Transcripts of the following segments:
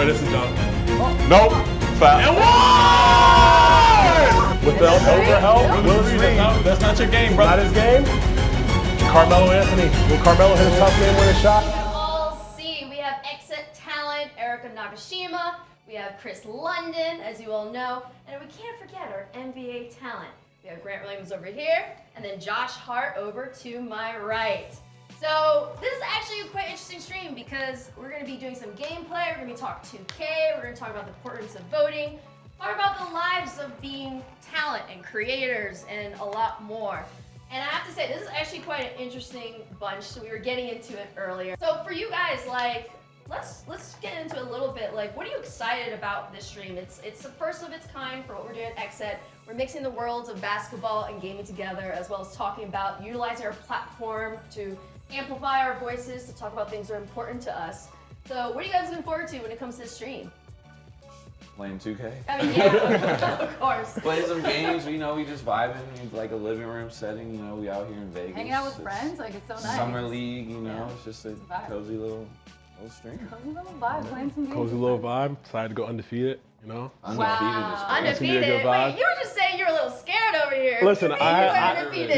right, this is done. Nope. Foul. And one! With the overhelp, Willis Reed. That's not your game, bro. Not his game. Carmelo Anthony. Will Carmelo hit a tough man with a shot? All C. We have exit talent, Erica Nagashima. We have Chris London, as you all know. And we can't forget our NBA talent. We have Grant Williams over here, and then Josh Hart over to my right. So this is actually a quite interesting stream because we're going to be doing some gameplay, we're going to be talking 2K, we're going to talk about the importance of voting, talk about the lives of being talent and creators and a lot more. And I have to say, this is actually quite an interesting bunch, so we were getting into it earlier. So for you guys, like, let's get into a little bit, like, what are you excited about this stream? It's the first of its kind for what we're doing at XSET. We're mixing the worlds of basketball and gaming together, as well as talking about utilizing our platform to amplify our voices, to talk about things that are important to us. So what are you guys looking forward to when it comes to this stream? Playing 2K. I mean, yeah, of course. Playing some games, you know, we just vibing in like a living room setting, you know, we out here in Vegas. Hanging out with friends, like it's so nice. Summer league, you know, Yeah. it's just a vibe. cozy little stream. Cozy little vibe, playing some games. Cozy little vibe. Decided to go undefeated, you know? Undefeated is crazy. Undefeated. good Wait, vibe. you were just saying you're a little scared over here. Listen, What do you mean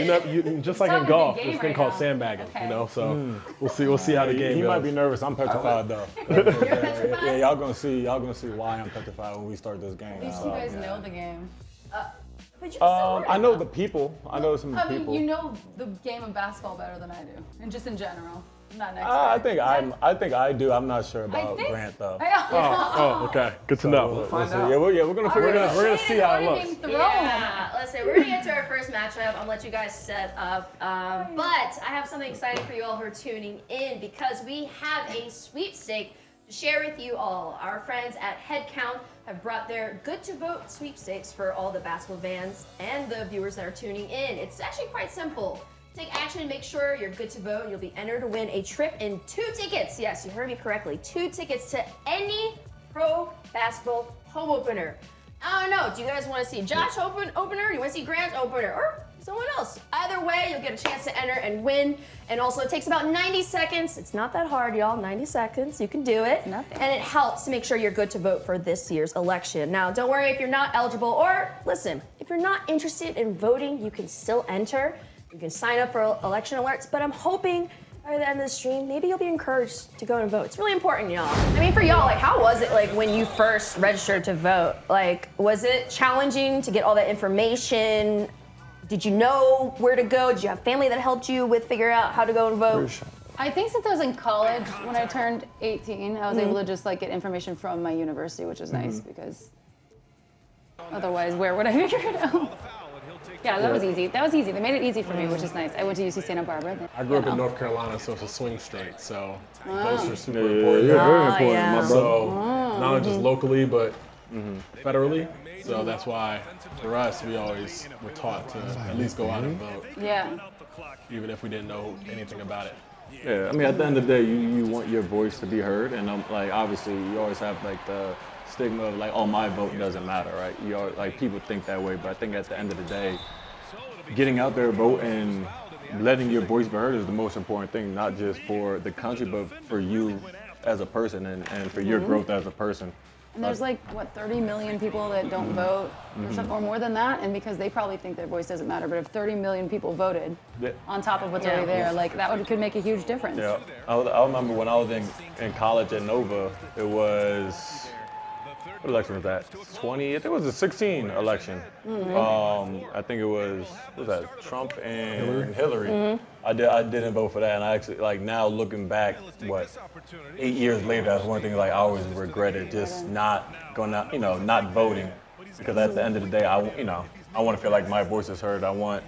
you were undefeated? you just like It's in not a golf, big this game thing right called now. sandbagging, Okay. you know? So we'll see how the game He goes. might be nervous. I'm petrified though. You're petrified? Yeah, y'all gonna see why I'm petrified when we start this game. At least you guys know the game. But you're so I know the people. I know some I mean, people. you know the game of basketball better than I do, and just in general. I'm not an expert. I think I do. I'm not sure about think- Grant though. Oh, okay. Good to know. We'll see. Yeah, we're gonna figure it out. We're gonna see how it looks. Yeah, let's say we're gonna get to our first matchup. I'll let you guys set up. But I have something exciting for you all who are tuning in because we have a sweepstake to share with you all. Our friends at Headcount have brought their Good to Vote sweepstakes for all the basketball fans and the viewers that are tuning in. It's actually quite simple. Take action and make sure you're good to vote. You'll be entered to win a trip and 2 tickets. Yes, you heard me correctly. 2 tickets to any pro basketball home opener. I don't know. Do you guys want to see Josh opener? You want to see Grant's opener? Or someone else? Either way, you'll get a chance to enter and win. And also, it takes about 90 seconds. It's not that hard, y'all. 90 seconds. You can do it. Nothing. And it helps to make sure you're good to vote for this year's election. Now, don't worry if you're not eligible. Or, listen, if you're not interested in voting, you can still enter. You can sign up for election alerts, but I'm hoping by the end of the stream, maybe you'll be encouraged to go and vote. It's really important, y'all. I mean, for y'all, like, how was it, like, when you first registered to vote? Like, was it challenging to get all that information? Did you know where to go? Did you have family that helped you with figure out how to go and vote? I think since I was in college, when I turned 18, I was able to just like get information from my university, which is nice because otherwise, where would I figure it out? Yeah, that was easy. That was easy. They made it easy for me, which is nice. I went to UC Santa Barbara. I grew up in North Carolina, so it's a swing state, so votes are super important. Yeah, very Ah, important, yeah. my brother. So not only just locally, but federally. So that's why for us, we always were taught to at least go out and vote, Yeah. even if we didn't know anything about it. Yeah, I mean, at the end of the day, you want your voice to be heard, and like obviously, you always have like the stigma of like, oh, my vote doesn't matter, right? Like people think that way, but I think at the end of the day, getting out there, vote, and letting your voice be heard is the most important thing, not just for the country, but for you as a person and for your growth as a person. And there's like, what, 30 million people that don't vote or something, or more than that, and because they probably think their voice doesn't matter, but if 30 million people voted Yeah. on top of what's already there, like could make a huge difference. Yeah, I remember when I was in college at Nova, it was, what election was that? I think it was a 16 election. I think it was, what was that, Trump and Hillary. I didn't vote for that, and I actually, like now looking back, 8 years later, that's one thing like I always regretted, just not going out, not voting, because at the end of the day, I want to feel like my voice is heard. I want,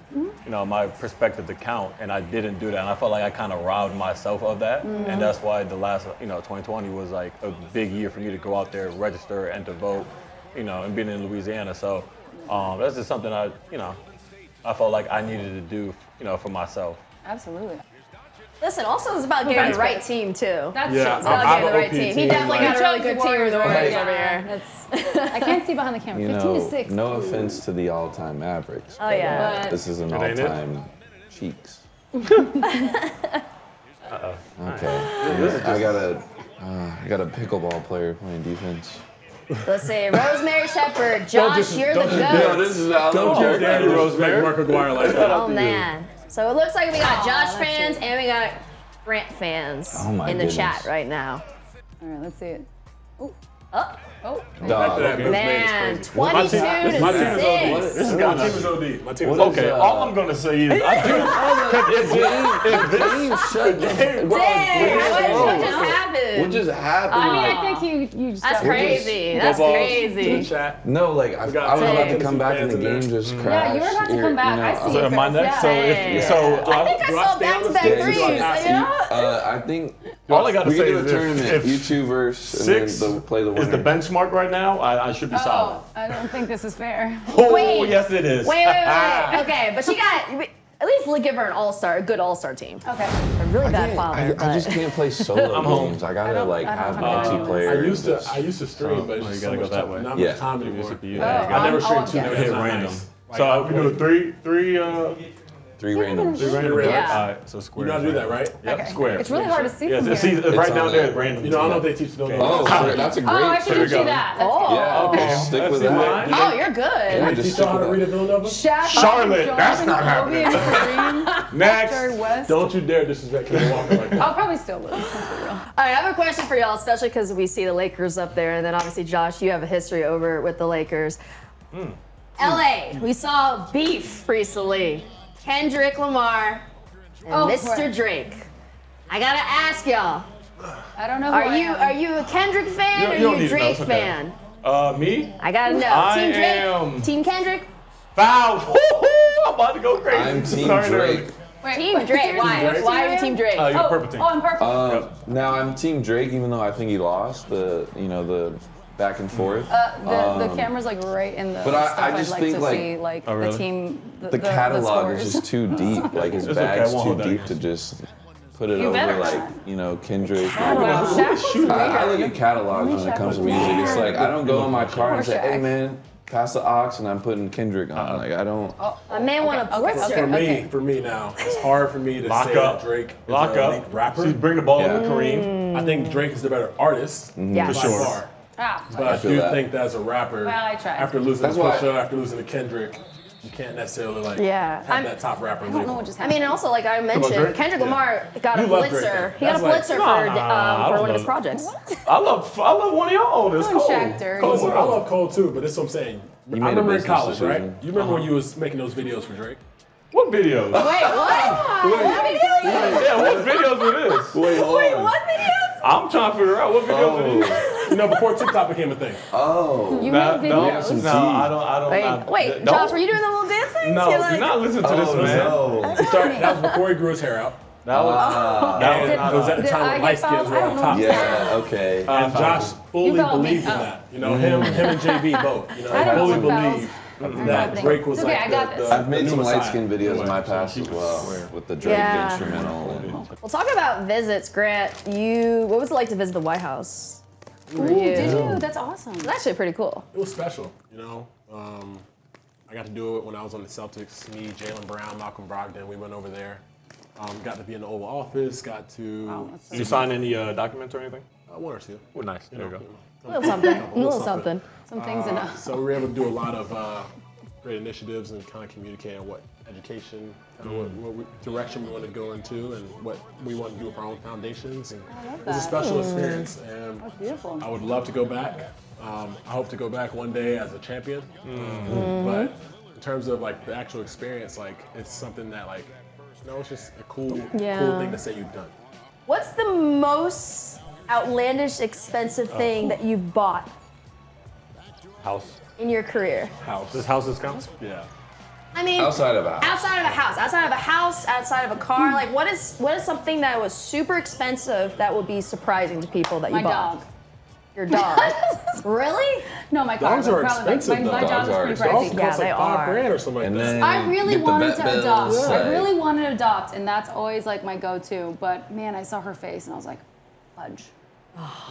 my perspective to count, and I didn't do that. And I felt like I kind of robbed myself of that, and that's why the last, 2020 was like a big year for me to go out there, register, and to vote, and being in Louisiana. So that's just something I felt like I needed to do, for myself. Absolutely. Listen, also it's about getting the right team, too. That's Yeah, It's about getting the right OP team. He team, definitely like- got a really good team with the Warriors Yeah, over here. I can't see behind the camera. You 15 to know, 6. no offense to the all-time Mavericks. Oh, yeah. But This is an It ain't it? all-time Cheeks. Okay. I I got a pickleball player playing defense. Let's see, Rosemary Shepherd. Josh, you're the don't you goat. This is out Don't you dare do Rosemary Mark McGuire like that. Oh man. So it looks like we got Josh fans and we got Grant fans Oh, my in the goodness. chat right now. All right, let's see it. Oh, Oh, Dog. man, 22 My team to is OD. 6. This is my team is OD. My team is What OD. is Okay, all I'm gonna say is I do. Shut Dang, what just happened? What just happened? I mean, I think you just That's got crazy. Go That's Vols. crazy. Chat. No, like I was got about to Tennessee come back in the fans in game, there. just crash. Yeah, you were about to come back. I see So you, am I Kris. next? Yeah. So I think I do I saw stay on the back-to-back stage or threes. do I pass you? I think all I gotta we say can do a is tournament, you if two versus, and six then play the winner. is the benchmark right now, I should be solid. Oh, I don't think this is fair. Oh, Wait. yes it is. Wait. Okay, but she got, at least give her an all-star, a good all-star team. Okay. A really bad father. I just can't play solo I'm home. games. I gotta don't- like I don't have have multiplayer. I used to stream, but it's you just gotta so go much that time. way. Not Yeah. much time anymore. CPU. I never streamed two okay. games. Hit That's random. nice. So we do three Three randoms. random. randoms. All right, so square. You know how to do that, right? Yep, Okay. square. It's really hard to see Yes, from it's here. right down on there. there. Random. You know, I don't know if they teach those. Oh, so that's a great. Oh, I should we teach go. you that. That's Oh. good. Yeah, Okay. just stick Let's with see that. mine. Oh, you're good. Yeah, Teach just y'all stick how to with read a that. Villanova? Shaq, Charlotte, Jordan, that's not Kobe, happening. and Kareem, Next. Jerry West. Don't you dare disrespect Kemba Walker like that. I'll probably still lose. Let's be real. All right, I have a question for y'all, especially because we see the Lakers up there, and then obviously, Josh, you have a history over with the Lakers. LA, we saw beef recently. Kendrick Lamar and Mr. right. Drake. I gotta ask y'all, I don't know who I am. are you a Kendrick fan You or don't are you a need to know, Drake it's okay. fan? Me? I gotta know. I Team Drake, am- Team Kendrick, Foul. I'm about to go crazy. I'm Team Starting early. Drake. Wait, Team wait, Drake. seriously, Why? you're Why are you Team Team Drake? You're purple team. Oh, I'm purple. Now I'm Team Drake, even though I think he lost the back and forth. The camera's like right in the But I stuff just I'd like think, to like- see, like Oh, really? the team, The catalog is scores. just too deep. Like his It's okay, I bag's won't too hold that deep against to you. just put it You better over like not. Kendrick. Wow, Shaq was weird. I look at catalogs when it Shaq comes to was music. It's weird. like I don't go in my car and Poor say, "Hey Shaq. man, pass the aux," and I'm putting Kendrick on. Like I don't. A man won a Pulitzer. For me now, it's hard for me to Lock say up. that Drake is Lock the up. elite rapper. She's bring the ball Yeah. up to Kareem. I think Drake is the better artist Yeah. by For sure. far. Ah, But I feel do that. think that as a rapper, Well, I tried. after losing That's to why- Pusha, after losing to Kendrick, you can't necessarily like Yeah. have that top rapper. I don't know what just I happened. mean, and also, like I mentioned, Drake? Kendrick Lamar got a You love Drake, Pulitzer. though. He got a That's like- Pulitzer Nah, for I one don't of his know. projects. I love one of y'all. It's Calling cool. Shaq dirty. Cool. I love Cole too, but that's what I'm saying. You I made a remember in business college, right? decision. You remember when you was making those videos for Drake? What videos? Wait, what? What videos? Yeah, what videos are this? Wait, hold Wait, on. what videos? I'm trying to figure out what videos are these. You know, before TikTok became a thing. Oh. You Nah, made no, videos. some no, tea. I don't. Wait, don't- Josh, were you doing the little dance thing? No, You're do like- not listen to this, man. no. That was before he grew his hair out. That was And it was at the Did time I when get light skins fouled? were I on don't know. top. Yeah. Okay. And Josh fully You called me. believed in Oh. that. You know, him and JB both. You know, I don't fully know fouls. believed that Drake was It's okay, like I got this. I've made the some new light Messiah. skin videos in my Anyway, past as well with the Drake Yeah. instrumental. And Well, talk about visits, Grant. What was it like to visit the White House? Ooh, did you? That's awesome. It's actually pretty cool. It was special, you know. I got to do it when I was on the Celtics. Me, Jaylen Brown, Malcolm Brogdon, we went over there. Got to be in the Oval Office. Got to Did you sign any documents or anything? one or two. Oh, nice. There you go. A little something. A little something. Some things enough. So we were able to do a lot of great initiatives and kind of communicating what education, kind of what direction we want to go into, and what we want to do with our own foundations. And it was a special experience, and That's beautiful. I would love to go back. I hope to go back one day as a champion. But in terms of like the actual experience, like it's something that like, you know, it's just a cool thing to say you've done. What's the most outlandish, expensive thing that you've bought House. in your career? House. This house is counts? Yeah. I mean, outside of a house. outside of a house, outside of a car. Like, what is something that was super expensive that would be surprising to people that you My bought? dog. Your dog. Really? No, my car. Dogs but are probably, expensive, My though. dog Dogs is are pretty expensive. Dogs pricey. Yeah, cost they like are. $5,000 or something And like that. then I really get the wanted vet to bills, adopt. I like- really wanted to adopt, and that's always like my go-to. But man, I saw her face, and I was like, fudge.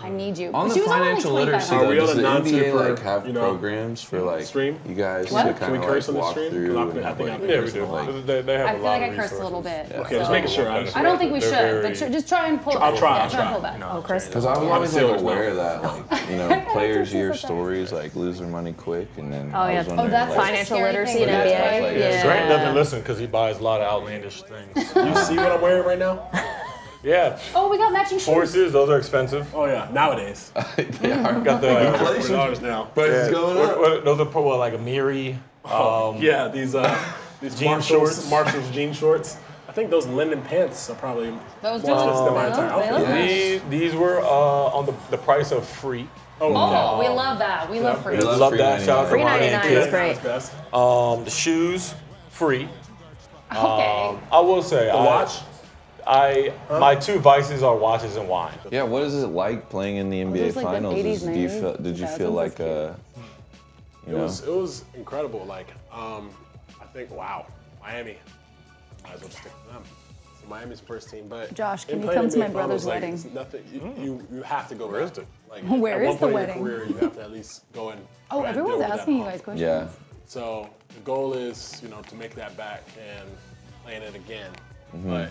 I need you. On But the she was only like financial literacy, 2,500. Are we though, on does a the NBA non-super, like have you know, programs for like stream? you guys What? to Can kind we of curse like on the walk stream? through? 'Cause I and think have, I like, can. Yeah, we do. like- They have I a feel lot like I of cursed a resources. little bit. Yeah. Okay, just making sure. I don't think we should, but just try and pull it I'll back. try, Yeah, I'll try and try. pull back. Oh, Chris. Because I was I'm always like Steelers aware now. that like players hear stories like lose their money quick and then Oh, I yeah. was Oh, wondering that's like, Financial Scary literacy thing in with NBA. that, like, yeah. Grant doesn't listen because he buys a lot of outlandish things. You see what I'm wearing right now? Yeah, Oh, we got matching shoes. forces, those are expensive. Oh yeah, nowadays. yeah, Got the $40 now. prices going up. those are what, like a Miri. Yeah, these Jean Marshalls, shorts. Marshalls jean shorts. I think those linen pants are probably Those more expensive than my they entire look- they outfit. look Yeah. These were on the price of free. Oh, Oh, we love that. We love free. We Love free that. Shout out to Free Ronnie and 99 Kid. is great. That's best. The shoes, free. Okay. I will say, The watch. my two vices are watches and wine. Yeah, what is it like playing in the NBA those, like, the finals? 80s, Do you 90s, feel, did you 2000s, feel like that's you know? It was incredible. Like, I think, wow, Miami. Might as well just stick to them. So Miami's first team, but Josh, can in you playing come to my NBA brother's finals, like, wedding? it's nothing. You have to go. Where is it? Like, Where at is one the point in wedding? your career, you have to at least go and. Oh, try and deal everyone's with that asking you hump. guys questions. Yeah. So the goal is, to make that back and playing it again. Mm-hmm. But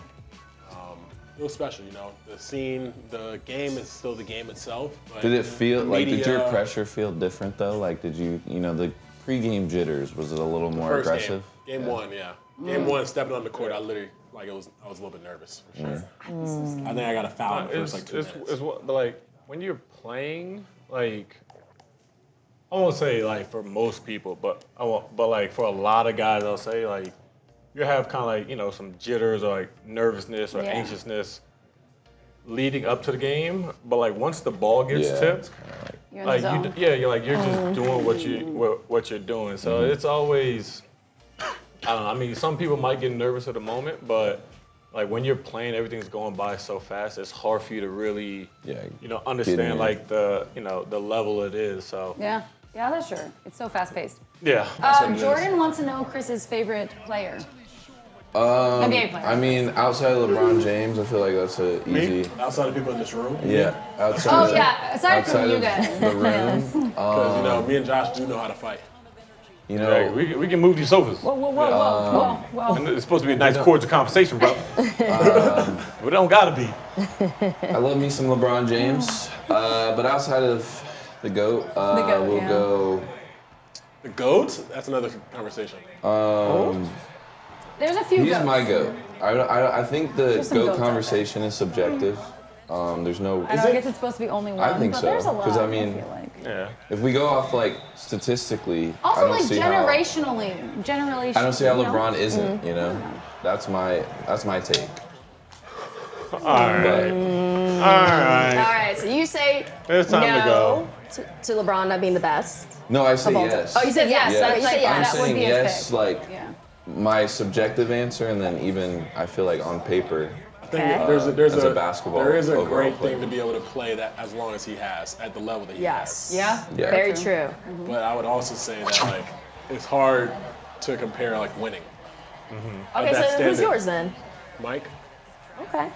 it was special, The scene, the game is still the game itself. But Did it feel the like, did your media- pressure feel different though? Like, did you, the pregame jitters, was it a little more First aggressive? Game one, yeah. Game one, stepping on the court, I literally, I was a little bit nervous for sure. I think I got a foul in the first, 2 minutes. But like when you're playing, like I won't say like for most people, but like for a lot of guys, I'll say like you have kind of like some jitters or like nervousness or Yeah. anxiousness leading up to the game. But like once the ball gets Yeah, tipped, it's kinda like, You're in like the zone. you're just doing what you're doing. So it's always I don't know. I mean, some people might get nervous at the moment, but like when you're playing, everything's going by so fast. It's hard for you to really, Yeah, understand getting like the level it is. So Yeah, that's true. It's so fast paced. yeah. Jordan wants to know Chris's favorite player. NBA player. I mean, outside of LeBron James, I feel like that's a easy. Outside of people in this room. Yeah, outside. Oh of, yeah, aside from outside you of guys. the room, Because, me and Josh do know how to fight. you Hey, know, we can move these sofas. Whoa. And it's supposed to be a nice cordial conversation, bro. But it don't gotta be. I love me some LeBron James, but outside of the GOAT, we'll yeah. go. The GOAT? That's another conversation. There's a few. He's goats. my GOAT. I think the There's some GOAT goats out conversation is subjective. There's no. I know, I guess it's supposed to be only one. think but so, There's a lot. 'cause I mean- feel like. Yeah. If we go off like statistically, I Also, don't like see generationally. I don't see how you know? LeBron isn't. That's my take. All right. All right, so you say It's time to go. to LeBron not being the best. No, I say of all time. yes. Oh, you said yes. Yes. Sorry, you said Like, yes. I'm that would saying be a yes, pick. like Yeah. my subjective answer, and then even I feel like on paper, I think Okay. there's as a basketball there is a overall great player. thing to be able to play that as long as he has at the level that he Yes. Yeah. Yeah. Very true. has. But I would also say that like it's hard to compare like winning. Okay, that so who's standard. yours then? Mike, Okay.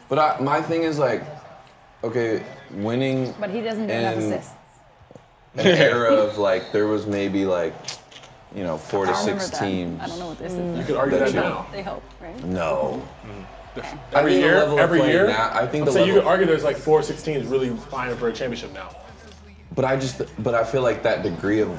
But my thing is like, okay, winning But he doesn't do enough And- assists. an era of like there was maybe like 4 to I remember 6 that. teams. I don't know what this is. you could argue that That you- now. They hope, right? No. Every I think the year, level of every play year. now- I think the So you level- could argue there's like 4 16s really vying for a championship now. But I feel like that degree of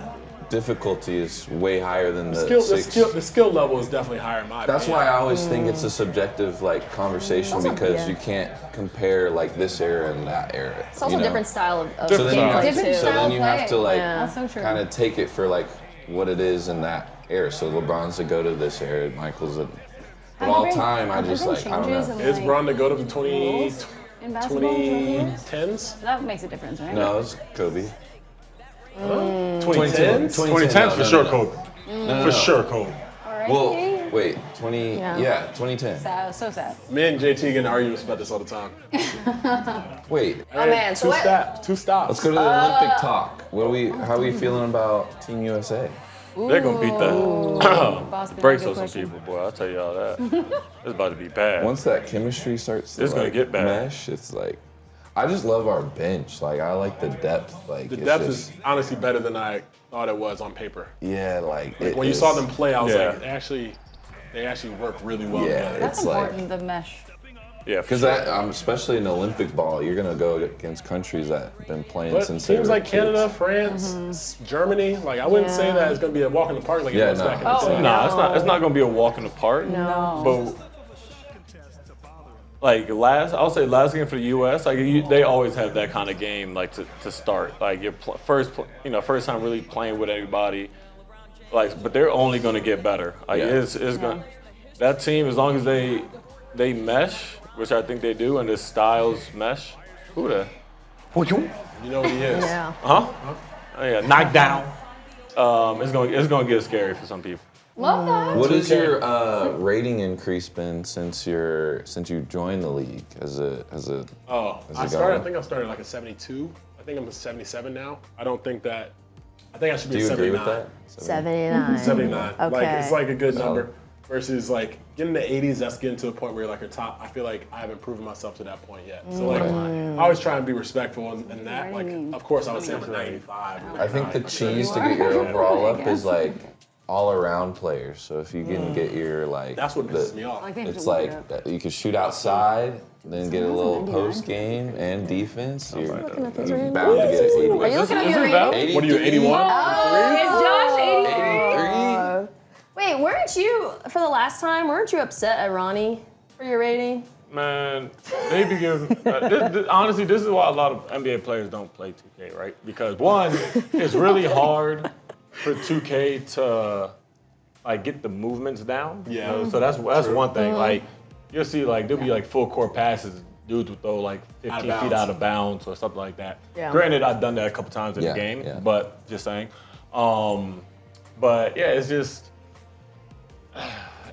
difficulty is way higher than the The 6. skill level is definitely higher in my That's opinion. why I always think it's a subjective like conversation Also, because yeah. you can't compare like this era and that era. It's also you a know? different style of So then, gameplay Different too. so then you have to like Yeah. That's so true. kind of take it for like what it is in that era. So LeBron's the go to this era, Michael's a. But all time, I just like I don't know. Is Bron to go to the 20, In basketball, 2010s? that makes a difference, right? No, it's Kobe. 2010s? 2010's for sure, Kobe. No, For sure, Kobe. Alright. Well, wait, 20. Yeah. Yeah, 2010. So sad. Me and JT get in arguments about this all the time. Wait, Oh man, so what? Two stops. let's go to the Olympic talk. How are we feeling about Team USA? They're gonna beat Boss, that. good Breaks on some question. people, boy. I'll tell you all that. It's about to be bad. Once that chemistry starts to It's gonna get bad. mesh, it's like I just love our bench. Like I like the depth. Like The it's depth just, is honestly better than I thought it was on paper. yeah, like When you saw them play, I was Yeah. like, they actually work really well Yeah, together. That's it's like- important, the mesh. Yeah, because especially in Olympic ball, you're gonna go against countries that have been playing But since they teams were like kids. Canada, France, Germany, like I wouldn't say that it's going to be a walk in the park like it Yeah, was no. back in the Oh, day. Nah, it's not gonna be a walk in the park. No. But like I'll say last game for the U.S. Like they always have that kind of game like to start. Like your first time really playing with anybody. Like, but they're only gonna get better. Like Yeah. it's gonna that team as long as they mesh, which I think they do, and the styles mesh. Who the? You know what he is. Yeah. Huh? Oh yeah, knocked down. It's gonna get scary for some people. Love that. What has your rating increase been since you joined the league as a Oh, How's I it started. going? I think I started like a 72. I think I'm a 77 now. I think I should be do you a agree 79. with that? 79. 79. Okay. Like it's like a good Solid. number. Versus like getting the 80s, that's getting to a point where you're like your top. I feel like I haven't proven myself to that point yet. So like I always try and be respectful in that. Like of course I would say I'm a 95. I think the cheese to get your overall up is like all around players. So if you can get your like That's what pisses me off. it's like that you can shoot outside, then get a little post game and defense. You're bound to get 80. Are you looking at your rating? What are you, 81? Is Josh 83? 83? Wait, weren't you upset at Ronnie for your rating? Man, they be giving. Honestly, this is why a lot of NBA players don't play 2K, right? Because one, it's really hard for 2K to like get the movements down. Yeah. You know? So that's one thing. Like you'll see, like there'll be like full court passes. Dudes will throw like 15 feet bounds. out of bounds or something like that. Yeah. Granted, I've done that a couple times in Yeah, the game, yeah. but just saying. But yeah, it's just.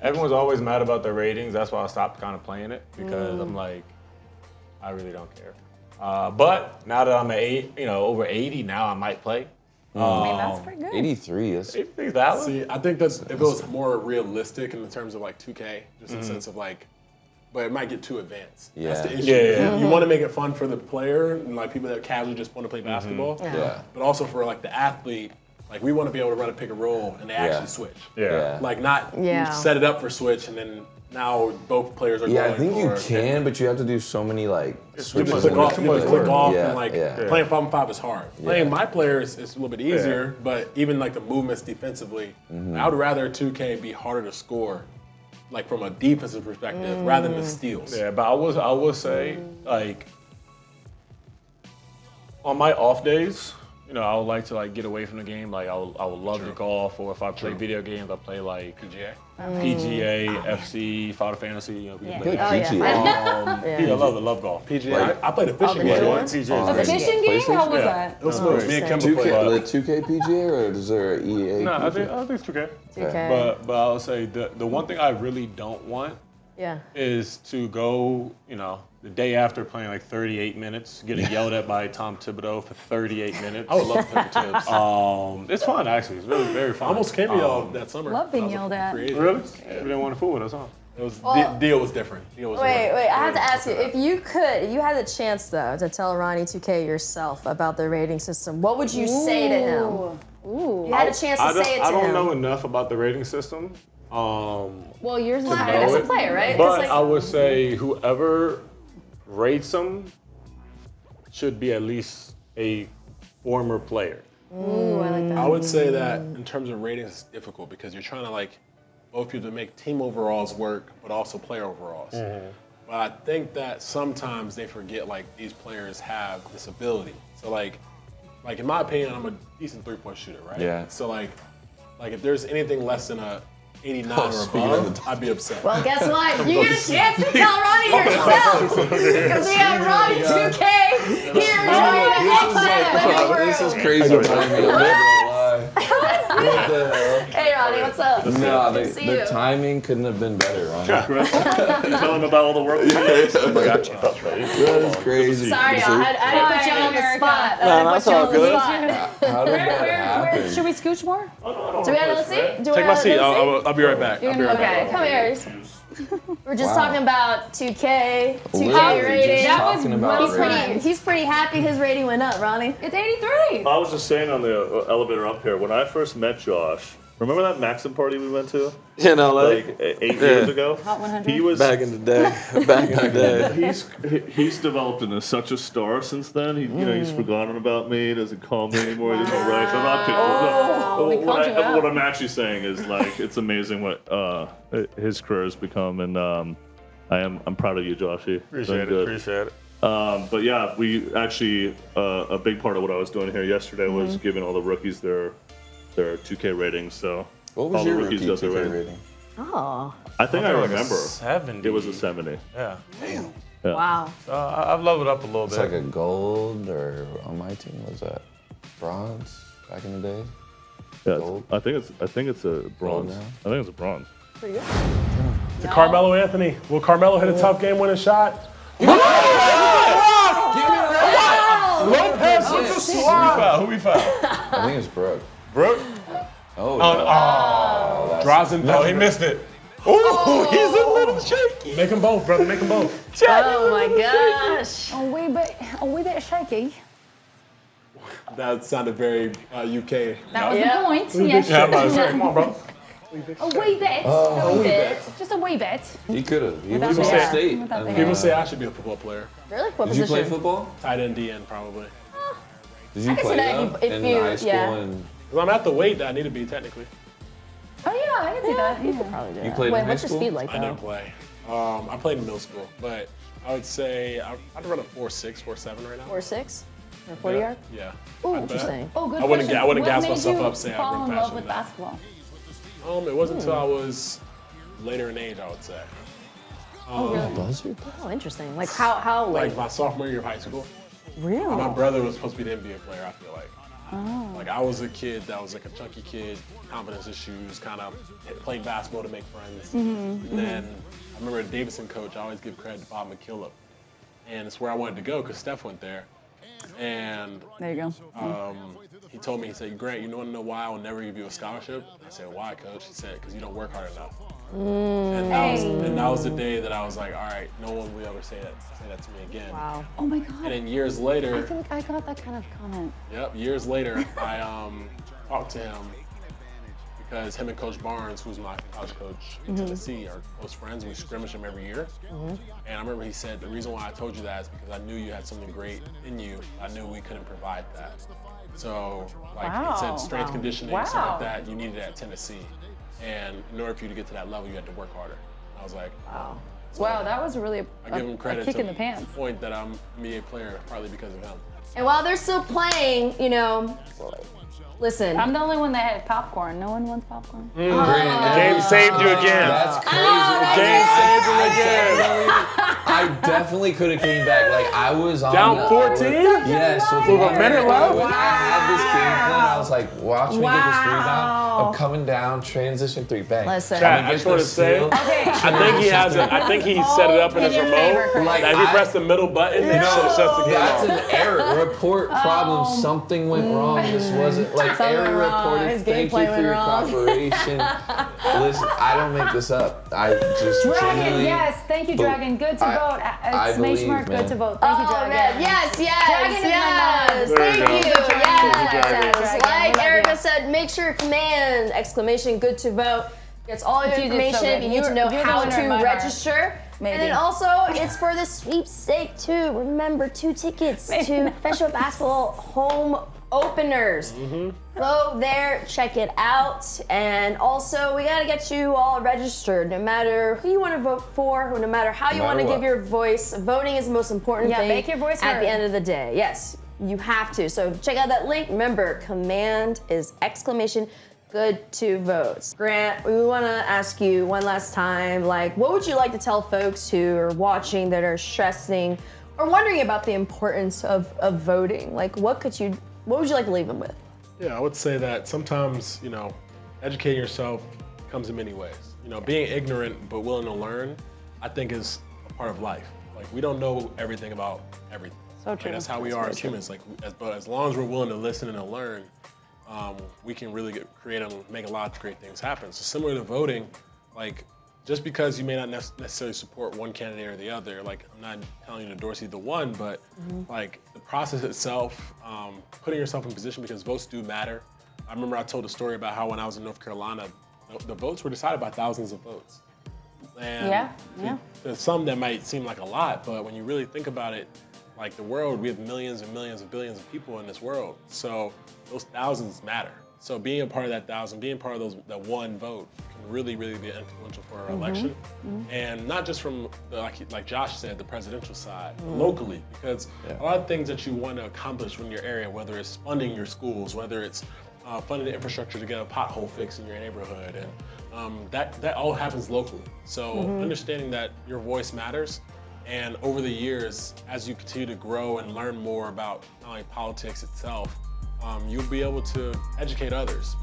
Everyone's always mad about their ratings. That's why I stopped kind of playing it because I'm like, I really don't care. But now that I'm at over 80, now I might play. I mean, that's pretty good. 83 is. 83 valid. See, I think that's if it was more realistic in the terms of like 2K, just in the sense of like, but it might get too advanced. That's the Yeah. issue. Yeah. You want to make it fun for the player and like people that casually just want to play basketball. Yeah. But also for like the athlete, like we want to be able to run a pick and roll and they actually switch. Yeah. Like not Yeah. set it up for switch and then now both players are Yeah, going I think you for can, but you have to do so many like You switches. just click and off, like, click off yeah, and like yeah. playing 5-on-5 is hard. Playing my players is a little bit easier, but even like the movements defensively, I would rather 2K be harder to score, like from a defensive perspective, rather than the steals. Yeah, but I will say, like, on my off days, I would like to like get away from the game. Like I would love to golf, or if I play video games, I play like PGA, FC, Final Fantasy. We can play Good that. PGA. Yeah, I love golf. PGA, I played a fishing Yeah, game. PGA. The fishing game? How was that? It was smooth. Me and Kim would 2K, play. the 2K PGA or is there an EA? No, I PGA? think it's 2K. Okay. But I'll say the one thing I really don't want Yeah. is to go, the day after playing like 38 minutes, getting yelled at by Tom Thibodeau for 38 minutes. I would love to play tips. It's fun actually. It's really very fun. I almost came to y'all that summer. Love being I was yelled at. creative. Really? You didn't want to fool with us, huh? It was Well- deal was different. Deal was Wait, different. I have to ask you, if you had the chance though to tell Ronnie 2K yourself about the rating system, what would you say to him? Ooh. You had a chance to say it to I don't him. know enough about the rating system. Well, yours is know as a it. player, right? But It's I would say whoever rates them should be at least a former player. Ooh, I like that. I would say that in terms of ratings, it's difficult because you're trying to like both people to make team overalls work, but also player overalls. But I think that sometimes they forget like these players have this ability. So like in my opinion, I'm a decent 3-point shooter, right? Yeah. So like if there's anything less than a 89 or speaking of above, I'd be upset. Well, guess what? You get a chance to tell Ronnie yourself because we have Ronnie 2K here joining the This is X crazy for me. I'm not gonna lie. What the hell? Hey, Ronnie, what's up? No, Good to see the you. timing couldn't have been better, Ronnie. Tell him about all the work we did. That is crazy. Sorry, y'all. I didn't put you on the spot. that's all good. How did that happen? Should we scooch more? Do we have to see? Take my seat. I'll be right back. I'll be right back. Okay, come here. We're just Wow. talking about 2K Literally rating. just That was talking about well rating. He's pretty happy his rating went up, Ronnie. It's 83. I was just saying on the elevator up here, when I first met Josh, remember that Maxim party we went to? In LA? Like 8 years ago? Hot 100. He was. Back in the day. Back in the day. He's developed into such a star since then. He's forgotten about me. He doesn't call me anymore. He doesn't write. I'm not kidding. called you out. What I'm actually saying is like it's amazing what his career has become, and I'm proud of you, Joshy. Appreciate it. But yeah, we actually a big part of what I was doing here yesterday was giving all the rookies their 2K ratings. So What was all your the rookies rookie got their 2K rating? Oh, I think I Like a remember. 70. It was a 70. Yeah. Yeah. wow. I've leveled up a little It's bit. like a gold, or on my team was that bronze back in the day? Yeah, Gold? I think it's a bronze. now? I think it's a bronze. To Carmelo Anthony. Will Carmelo hit a tough game-winning shot? Lopez with the swat. Who we foul? I think it's Brooke. Brooke? Oh, Drazen. No, he missed it. Ooh, he's a little shaky. Make them both, brother. Make them both. Oh my gosh. A wee bit shaky. That sounded very UK. That was Yeah. the point. Yes. Yeah, I'm about to say, come on, bro. A wee bit. A bit. Just a wee bit. he could have. He Without was the on hair. state. Without the And, hair. People say I should be a football player. Really? What Did you position? play football? Tight end, DN, probably. Did you can see play that though if in you- high school? yeah. And Because I'm at the weight that I need to be technically. Oh yeah, I can see that. You Yeah. could probably do You that. played in Wait, high what's your school? speed like I though? didn't play. I played in middle school, but I would say I'd run a 4.6, 4.7 right now. 4.6 or 40 yard? Yeah. Ooh, I bet. interesting. Oh, good I wouldn't question. ga- I wouldn't What gas made myself you up saying I fall run in faster love than with that. basketball? It wasn't until I was later in age, I would say. buzzard? Oh, interesting. Like how Like late? my sophomore year of high school. Really? My brother was supposed to be the NBA player, I feel like. Oh. Like I was a kid that was like a chunky kid, confidence issues, kind of played basketball to make friends. And then I remember a Davidson coach, I always give credit to Bob McKillop. And it's where I wanted to go because Steph went there. And There you go. he told me, he said, Grant, you want to know why I will never give you a scholarship? I said, why, coach? He said, because you don't work hard enough. And that was the day that I was like, all right, no one will ever say that to me again. Wow. Oh my And god. then years I later, feel like I got that kind of comment. years later, I talked to him because him and Coach Barnes, who's my college coach in Tennessee, are close friends. We scrimmage him every year. And I remember he said, the reason why I told you that is because I knew you had something great in you. I knew we couldn't provide that. So, like he Wow. said, strength conditioning, stuff Wow. like that, you needed it at Tennessee. And in order for you to get to that level, you had to work harder. I was like, Wow. Wow, that was really I give him a credit kick to in the pants. the point that I'm an NBA player, partly because of him. And while they're still playing, listen. I'm the only one that had popcorn. No one wants popcorn. James saved you again. That's crazy. James saved him again. I definitely could have came back. Like I was on Down 14? Yes, with a minute left? I had this game plan. I was like, watch me get this rebound. Wow. I'm coming down, transition three, bang. Listen. Chat, I'm I gonna just get want the to say, steal. I think he set it up in his in your favor, remote. Chris. Like, That if he I- pressed the middle button, it shuts the game That's off. an error. Report problem. Something went wrong. This wasn't like Something error went wrong. reported. His Thank you gameplay for went your wrong. cooperation. Listen, I don't make this up. I just Dragon, genuinely. yes. Thank you, Dragon. Good to vote. I Exclamation believe, mark, good man. to vote. Thank you, Oh Dragon. man, yes, Dragon is my yes. man. Thank There you you. go. Yes. Dragon. Like We love Erica you. said, make sure command exclamation good to vote. Gets all your You did so information. good. You need to know You're the how winner to in my heart. register. Maybe. And then also, it's for the sweepstake too. Remember, 2 tickets to professional basketball home openers. Go there, check it out. And also, we gotta get you all registered. No matter who you wanna vote for, no matter how you wanna matter give what. your voice, voting is the most important Yeah, thing make your voice at heard. the end of the day. Yes, you have to. So check out that link. Remember, command is exclamation good to vote. Grant, we want to ask you one last time, like, what would you like to tell folks who are watching that are stressing or wondering about the importance of voting? Like, what would you like to leave them with? Yeah, I would say that sometimes, educating yourself comes in many ways. Being ignorant but willing to learn, I think is a part of life. Like, we don't know everything about everything. So true. Like, that's how we are as humans. Like, but as long as we're willing to listen and to learn, we can really create and make a lot of great things happen. So similar to voting, like, just because you may not necessarily support one candidate or the other, like I'm not telling you to endorse either one, but like the process itself, putting yourself in position because votes do matter. I remember I told a story about how when I was in North Carolina, the votes were decided by thousands of votes. And there's some that might seem like a lot, but when you really think about it, like the world, we have millions and millions and billions of people in this world. So those thousands matter. So being a part of that thousand, being part of that one vote can really, really be influential for our election. And not just from, like Josh said, the presidential side, locally, because a lot of things that you want to accomplish in your area, whether it's funding your schools, whether it's funding the infrastructure to get a pothole fix in your neighborhood, and that all happens locally. So understanding that your voice matters, and over the years, as you continue to grow and learn more about not only politics itself, you'll be able to educate others.